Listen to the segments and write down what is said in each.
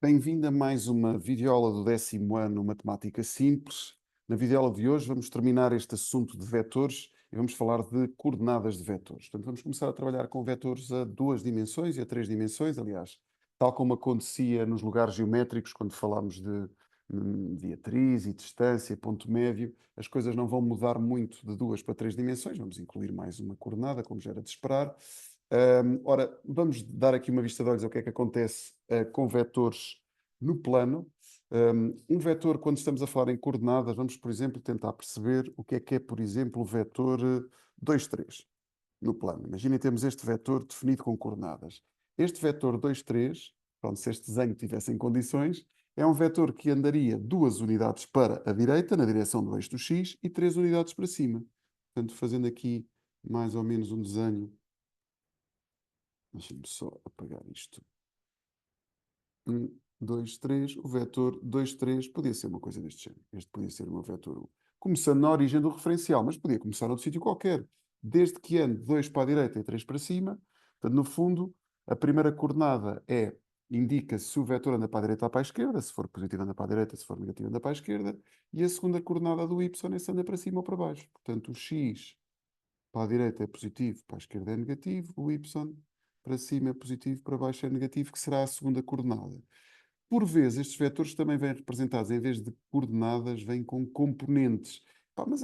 Bem-vindo a mais uma videoaula do 10º ano Matemática Simples. Na videoaula de hoje vamos terminar este assunto de vetores e vamos falar de coordenadas de vetores. Portanto, vamos começar a trabalhar com vetores a 2 dimensões e a 3 dimensões, aliás, tal como acontecia nos lugares geométricos quando falámos de diatriz e distância, ponto médio, as coisas não vão mudar muito de 2 para 3 dimensões, vamos incluir mais uma coordenada, como já era de esperar. Ora, vamos dar aqui uma vista de olhos ao que é que acontece com vetores no plano. Um vetor, quando estamos a falar em coordenadas, vamos, por exemplo, tentar perceber o que é, por exemplo, o vetor 2, 3 no plano. Imaginem, temos este vetor definido com coordenadas. Este vetor 2, 3, pronto, se este desenho tivesse em condições, é um vetor que andaria 2 unidades para a direita, na direção do eixo do x, e 3 unidades para cima. Portanto, fazendo aqui mais ou menos um desenho. Deixa-me só apagar isto. 1, 2, 3. O vetor 2, 3 podia ser uma coisa deste género. Este podia ser o meu vetor 1. Começando na origem do referencial, mas podia começar outro sítio qualquer. Desde que ande 2 para a direita e 3 para cima. Portanto, no fundo, a primeira coordenada indica se o vetor anda para a direita ou para a esquerda. Se for positivo, anda para a direita. Se for negativo, anda para a esquerda. E a segunda coordenada do y é se anda para cima ou para baixo. Portanto, o x para a direita é positivo, para a esquerda é negativo. O y para cima é positivo, para baixo é negativo, que será a segunda coordenada. Por vezes, estes vetores também vêm representados, em vez de coordenadas, vêm com componentes. Pá, mas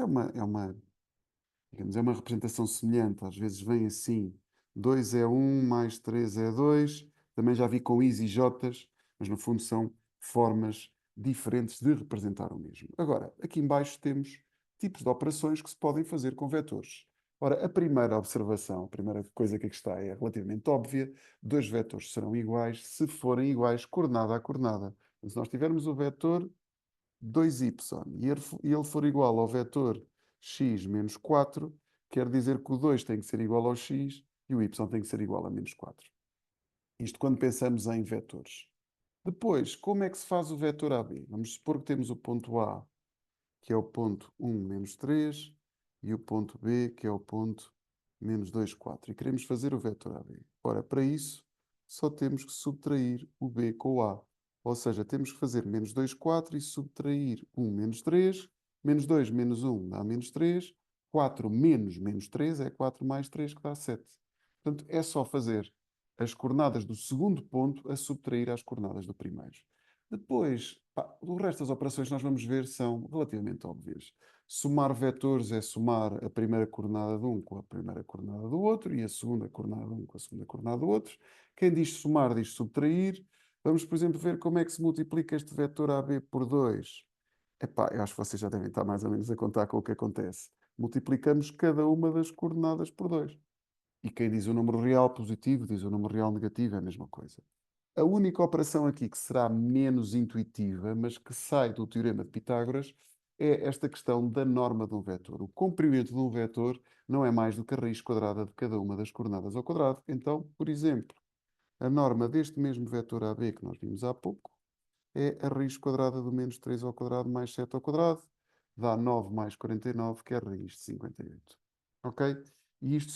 digamos, é uma representação semelhante. Às vezes vem assim: 2 é 1, mais 3 é 2. Também já vi com is e jotas, mas no fundo são formas diferentes de representar o mesmo. Agora, aqui embaixo temos tipos de operações que se podem fazer com vetores. Ora, a primeira observação, a primeira coisa que aqui está é relativamente óbvia. Dois vetores serão iguais se forem iguais coordenada a coordenada. Então, se nós tivermos o vetor 2y e ele for igual ao vetor x menos 4, quer dizer que o 2 tem que ser igual ao x e o y tem que ser igual a menos 4. Isto quando pensamos em vetores. Depois, como é que se faz o vetor AB? Vamos supor que temos o ponto A, que é o ponto 1, menos 3, e o ponto B, que é o ponto menos 2, 4. E queremos fazer o vetor AB. Ora, para isso, só temos que subtrair o B com o A. Ou seja, temos que fazer menos 2, 4 e subtrair 1, menos 3. Menos 2 menos 1 dá menos 3. 4 menos menos 3 é 4 mais 3, que dá 7. Portanto, é só fazer as coordenadas do segundo ponto a subtrair às coordenadas do primeiro. Depois, pá, o resto das operações que nós vamos ver são relativamente óbvias. Somar vetores é somar a primeira coordenada de um com a primeira coordenada do outro e a segunda coordenada de um com a segunda coordenada do outro. Quem diz somar diz subtrair. Vamos, por exemplo, ver como é que se multiplica este vetor AB por 2. Epá, eu acho que vocês já devem estar mais ou menos a contar com o que acontece. Multiplicamos cada uma das coordenadas por 2. E quem diz o número real positivo, diz o número real negativo, é a mesma coisa. A única operação aqui que será menos intuitiva, mas que sai do teorema de Pitágoras, é esta questão da norma de um vetor. O comprimento de um vetor não é mais do que a raiz quadrada de cada uma das coordenadas ao quadrado. Então, por exemplo, a norma deste mesmo vetor AB que nós vimos há pouco é a raiz quadrada do menos 3 ao quadrado mais 7 ao quadrado, dá 9 mais 49, que é a raiz de 58. Ok? E isto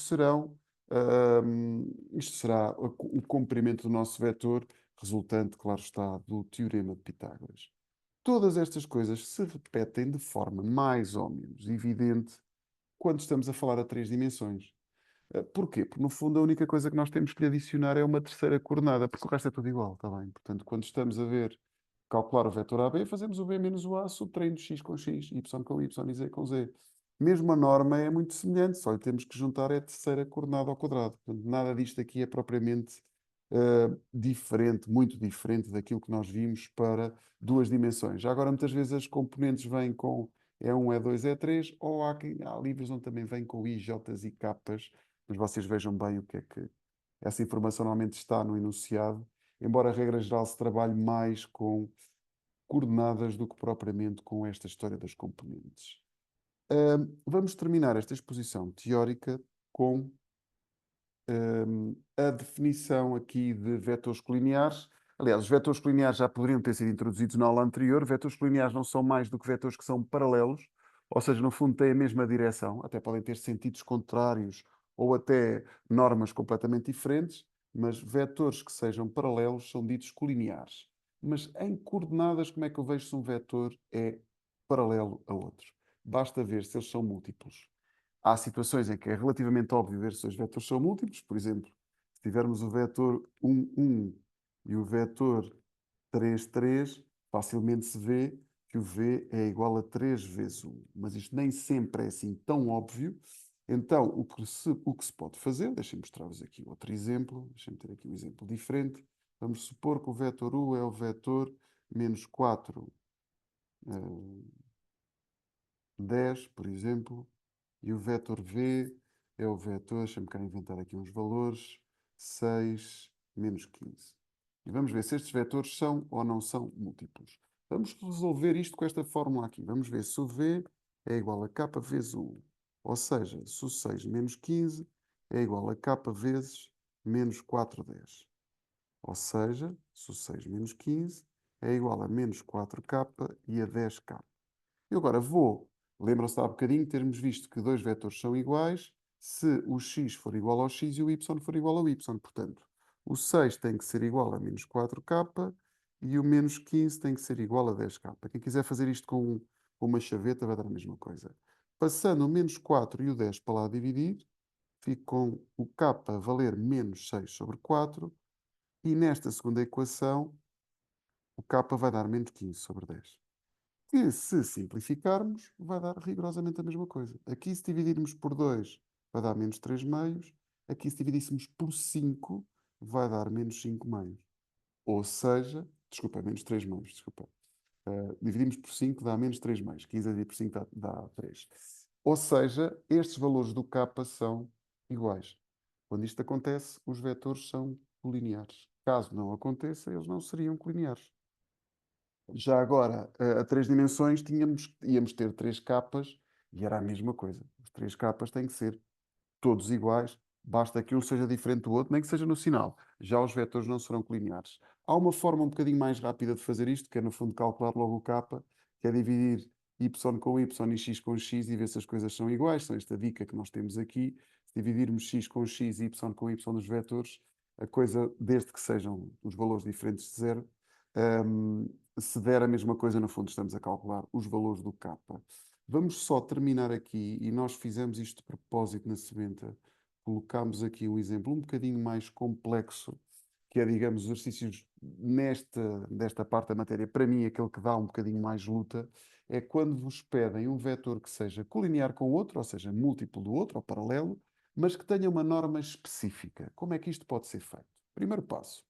será o comprimento do nosso vetor, resultante, claro está, do teorema de Pitágoras. Todas estas coisas se repetem de forma mais ou menos evidente quando estamos a falar a 3 dimensões. Porquê? Porque no fundo a única coisa que nós temos que lhe adicionar é uma terceira coordenada, porque o resto é tudo igual, está bem? Portanto, quando estamos a ver calcular o vetor AB, fazemos o B menos o A, subtraindo x com x, y com y e z com z. Mesmo a norma é muito semelhante, só lhe temos que juntar a terceira coordenada ao quadrado. Portanto, nada disto aqui é propriamente diferente, muito diferente daquilo que nós vimos para 2 dimensões. Já agora, muitas vezes as componentes vêm com E1, E2, E3, ou há livros onde também vêm com I, J e K, mas vocês vejam bem o que é que essa informação normalmente está no enunciado, embora a regra geral se trabalhe mais com coordenadas do que propriamente com esta história das componentes. Vamos terminar esta exposição teórica com a definição aqui de vetores colineares. Aliás, os vetores colineares já poderiam ter sido introduzidos na aula anterior. Vetores colineares não são mais do que vetores que são paralelos, ou seja, no fundo têm a mesma direção, até podem ter sentidos contrários ou até normas completamente diferentes, mas vetores que sejam paralelos são ditos colineares. Mas em coordenadas, como é que eu vejo se um vetor é paralelo a outro? Basta ver se eles são múltiplos. Há situações em que é relativamente óbvio ver se os vetores são múltiplos. Por exemplo, se tivermos o vetor 1, 1 e o vetor 3, 3, facilmente se vê que o V é igual a 3 vezes 1. Mas isto nem sempre é assim tão óbvio. Então, o que se pode fazer, deixem-me mostrar-vos aqui outro exemplo, deixem-me ter aqui um exemplo diferente. Vamos supor que o vetor U é o vetor menos 4, 10, por exemplo, e o vetor V é o vetor, deixa-me cá inventar aqui uns valores, 6, menos 15. E vamos ver se estes vetores são ou não são múltiplos. Vamos resolver isto com esta fórmula aqui. Vamos ver se o V é igual a k vezes o 1. Ou seja, se o 6 menos 15 é igual a k vezes menos 4, 10. Ou seja, se o 6 menos 15 é igual a menos 4k e a 10k. Eu agora lembram-se há bocadinho termos visto que dois vetores são iguais se o x for igual ao x e o y for igual ao y. Portanto, o 6 tem que ser igual a menos 4k e o menos 15 tem que ser igual a 10k. Quem quiser fazer isto com uma chaveta vai dar a mesma coisa. Passando o menos 4 e o 10 para lá dividir, fico com o k a valer menos 6 sobre 4 e nesta segunda equação o k vai dar menos 15 sobre 10. Que se simplificarmos, vai dar rigorosamente a mesma coisa. Aqui, se dividirmos por 2, vai dar menos 3 meios. Aqui, se dividíssemos por 5, vai dar menos 5 meios. Ou seja, desculpa, menos 3 meios, desculpa. Dividimos por 5 dá menos 3 meios. 15 a dividir por 5 dá 3. Ou seja, estes valores do k são iguais. Quando isto acontece, os vetores são colineares. Caso não aconteça, eles não seriam colineares. Já agora, a três dimensões, íamos ter três capas e era a mesma coisa. Os três capas têm que ser todos iguais, basta que um seja diferente do outro, nem que seja no sinal. Já os vetores não serão colineares. Há uma forma um bocadinho mais rápida de fazer isto, que é no fundo calcular logo o capa, que é dividir y com y e x com x e ver se as coisas são iguais. São esta dica que nós temos aqui. Se dividirmos x com x e y com y dos vetores, a coisa, desde que sejam os valores diferentes de zero, se der a mesma coisa, no fundo estamos a calcular os valores do capa. Vamos só terminar aqui, e nós fizemos isto de propósito na sementa, colocámos aqui um exemplo um bocadinho mais complexo, que é, digamos, exercícios desta parte da matéria. Para mim, aquele que dá um bocadinho mais luta é quando vos pedem um vetor que seja colinear com o outro, ou seja, múltiplo do outro, ou paralelo, mas que tenha uma norma específica. Como é que isto pode ser feito? Primeiro passo.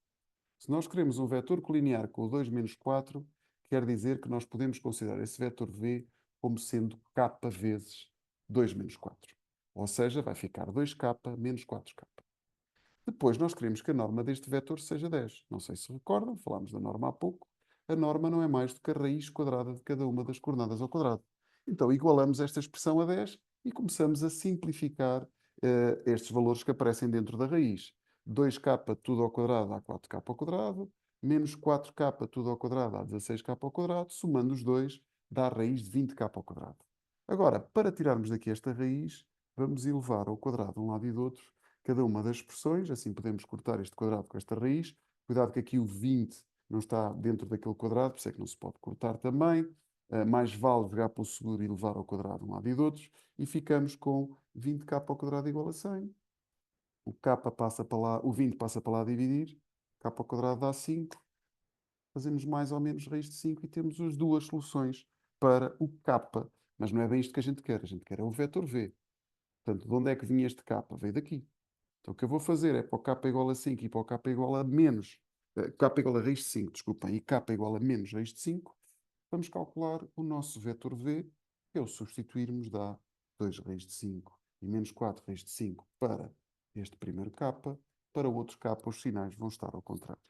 Se nós queremos um vetor colinear com o 2 menos 4, quer dizer que nós podemos considerar esse vetor V como sendo k vezes 2 menos 4. Ou seja, vai ficar 2k menos 4k. Depois, nós queremos que a norma deste vetor seja 10. Não sei se recordam, falámos da norma há pouco. A norma não é mais do que a raiz quadrada de cada uma das coordenadas ao quadrado. Então, igualamos esta expressão a 10 e começamos a simplificar estes valores que aparecem dentro da raiz. 2k tudo ao quadrado dá 4k ao quadrado, menos 4k tudo ao quadrado dá 16k ao quadrado, somando os dois dá a raiz de 20k ao quadrado. Agora, para tirarmos daqui esta raiz, vamos elevar ao quadrado de um lado e do outro cada uma das expressões, assim podemos cortar este quadrado com esta raiz. Cuidado que aqui o 20 não está dentro daquele quadrado, por isso é que não se pode cortar também. Mais vale jogar pelo seguro e levar ao quadrado de um lado e do outro. E ficamos com 20k ao quadrado igual a 100. O k passa para lá, o 20 passa para lá a dividir. K ao quadrado dá 5. Fazemos mais ou menos raiz de 5 e temos as duas soluções para o k. Mas não é bem isto que a gente quer. A gente quer é o vetor v. Portanto, de onde é que vinha este k? Veio daqui. Então o que eu vou fazer é para o k igual a 5 e para o k igual a menos, k igual a raiz de 5, desculpem, e k igual a menos raiz de 5, vamos calcular o nosso vetor v, que é o substituirmos dá 2 raiz de 5 e menos 4 raiz de 5 para este primeiro k, para o outro k os sinais vão estar ao contrário.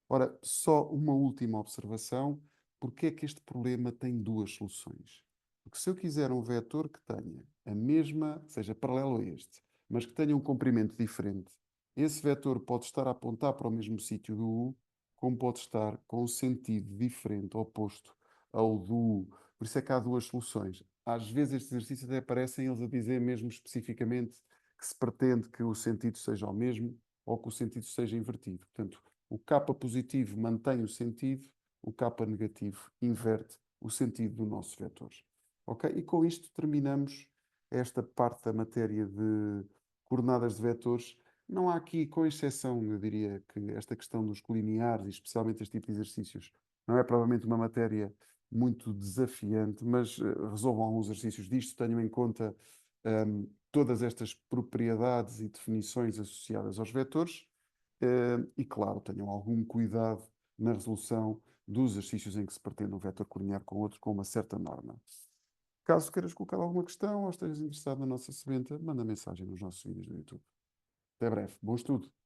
Ora, só uma última observação, porque é que este problema tem duas soluções? Porque se eu quiser um vetor que tenha a mesma, seja paralelo a este, mas que tenha um comprimento diferente, esse vetor pode estar a apontar para o mesmo sítio do U, como pode estar com um sentido diferente, oposto ao do U. Por isso é que há duas soluções. Às vezes estes exercícios até aparecem eles a dizer mesmo especificamente que se pretende que o sentido seja o mesmo ou que o sentido seja invertido. Portanto, o K positivo mantém o sentido, o K negativo inverte o sentido do nosso vetor. Ok? E com isto terminamos esta parte da matéria de coordenadas de vetores. Não há aqui, com exceção, eu diria que esta questão dos colineares, e especialmente este tipo de exercícios, não é provavelmente uma matéria muito desafiante, mas resolvam alguns exercícios disto, tenham em conta todas estas propriedades e definições associadas aos vetores, e, claro, tenham algum cuidado na resolução dos exercícios em que se pretende um vetor colinear com outro com uma certa norma. Caso queiras colocar alguma questão ou estejas interessado na nossa sebenta, manda mensagem nos nossos vídeos do YouTube. Até breve. Bom estudo!